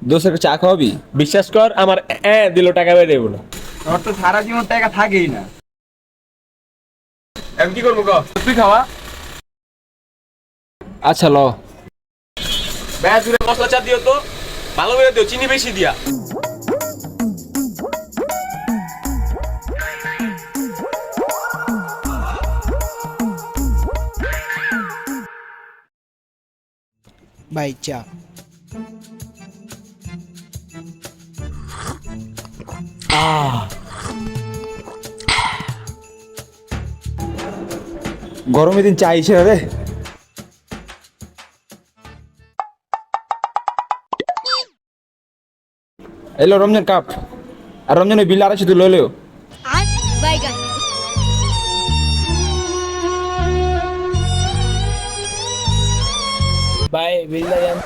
দোষের চা খাওয়াবি? বিশ্বাস কর আমার দিল টাকা বের দেবো না। তোর তো সারা জীবন টাকা থাকেই না। এখন কি করবো ক? তুই খাওয়া। আচ্ছা ল। ব্যাস দূরে মশলা চা দিও তো, ভালো করে দিও, চিনি বেশি দিয়া। ভাই চা। গরমের দিন চা ইসে রে। এলো রমজান কাপ, আর রমজানের বিল আড়াইশো তুই লইলেও। বাইগান। ভাই বিল দেন।